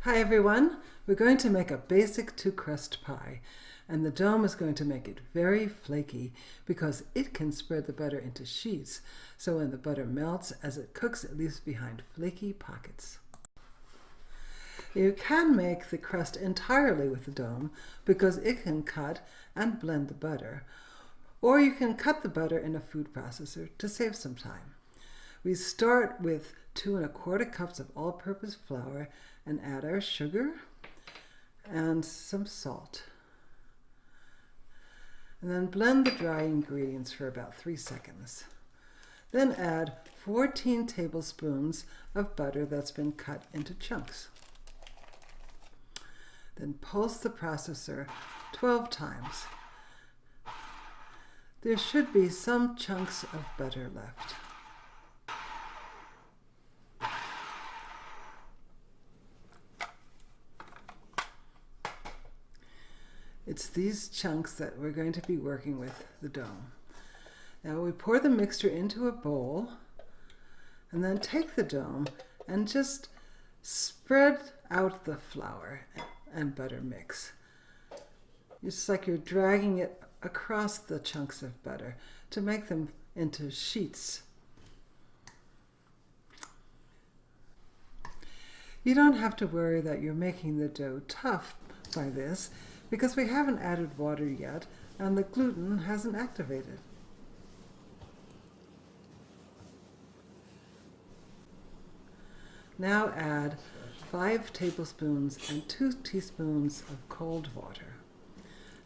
Hi everyone, we're going to make a basic two-crust pie, and the dome is going to make it very flaky because it can spread the butter into sheets, so when the butter melts as it cooks it leaves behind flaky pockets. You can make the crust entirely with the dome because it can cut and blend the butter, or you can cut the butter in a food processor to save some time. We start with 2 1/4 cups of all-purpose flour and add our sugar and some salt. And then blend the dry ingredients for about 3 seconds. Then add 14 tablespoons of butter that's been cut into chunks. Then pulse the processor 12 times. There should be some chunks of butter left. It's these chunks that we're going to be working with the dome. Now we pour the mixture into a bowl and then take the dome and just spread out the flour and butter mix. It's like you're dragging it across the chunks of butter to make them into sheets. You don't have to worry that you're making the dough tough by this, because we haven't added water yet and the gluten hasn't activated. Now add 5 tablespoons and 2 teaspoons of cold water.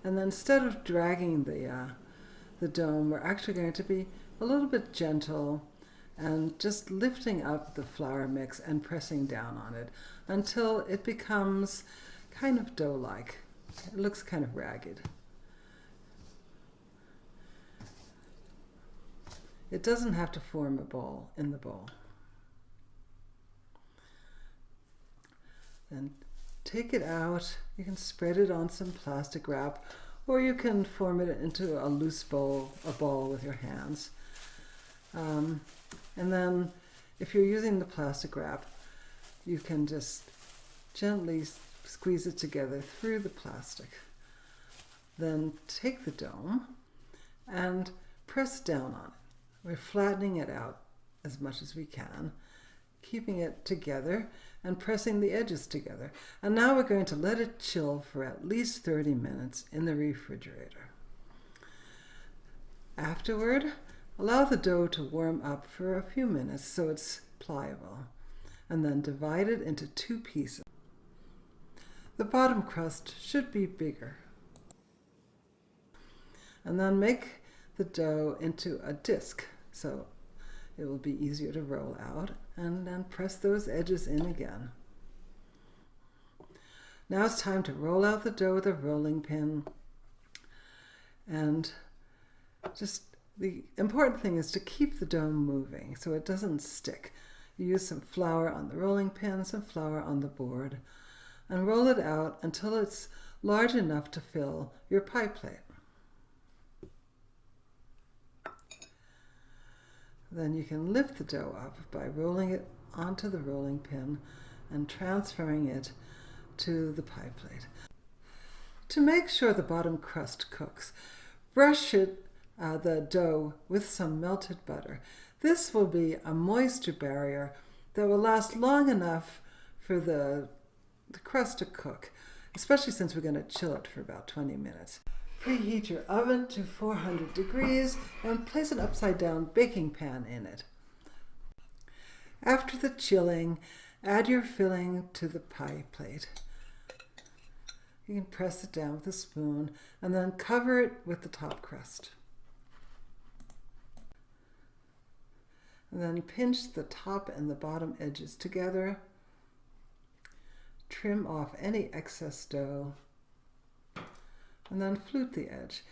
And then instead of dragging the dome, we're actually going to be a little bit gentle and just lifting up the flour mix and pressing down on it until it becomes kind of dough-like. It looks kind of ragged. It doesn't have to form a ball in the bowl. Then take it out. You can spread it on some plastic wrap, or you can form it into a loose ball, a ball with your hands. And then if you're using the plastic wrap, you can just gently squeeze it together through the plastic. Then take the dome and press down on it. We're flattening it out as much as we can, keeping it together and pressing the edges together. And now we're going to let it chill for at least 30 minutes in the refrigerator. Afterward, allow the dough to warm up for a few minutes so it's pliable, and then divide it into 2 pieces. The bottom crust should be bigger. And then make the dough into a disc so it will be easier to roll out, and then press those edges in again. Now it's time to roll out the dough with a rolling pin, and just the important thing is to keep the dough moving so it doesn't stick. You use some flour on the rolling pin, some flour on the board, and roll it out until it's large enough to fill your pie plate. Then you can lift the dough up by rolling it onto the rolling pin and transferring it to the pie plate. To make sure the bottom crust cooks, brush the dough with some melted butter. This will be a moisture barrier that will last long enough for the crust to cook, especially since we're going to chill it for about 20 minutes. Preheat your oven to 400 degrees and place an upside down baking pan in it. After the chilling, add your filling to the pie plate. You can press it down with a spoon and then cover it with the top crust. And then pinch the top and the bottom edges together. Trim off any excess dough, and then flute the edge.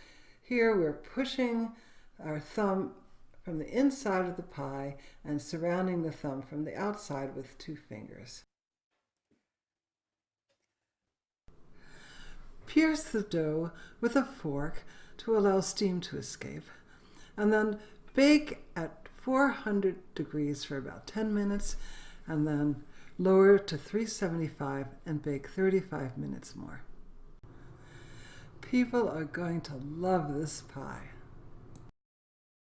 Here we're pushing our thumb from the inside of the pie and surrounding the thumb from the outside with 2 fingers. Pierce the dough with a fork to allow steam to escape, and then bake at 400 degrees for about 10 minutes, and then Lower to 375 and bake 35 minutes more. People are going to love this pie.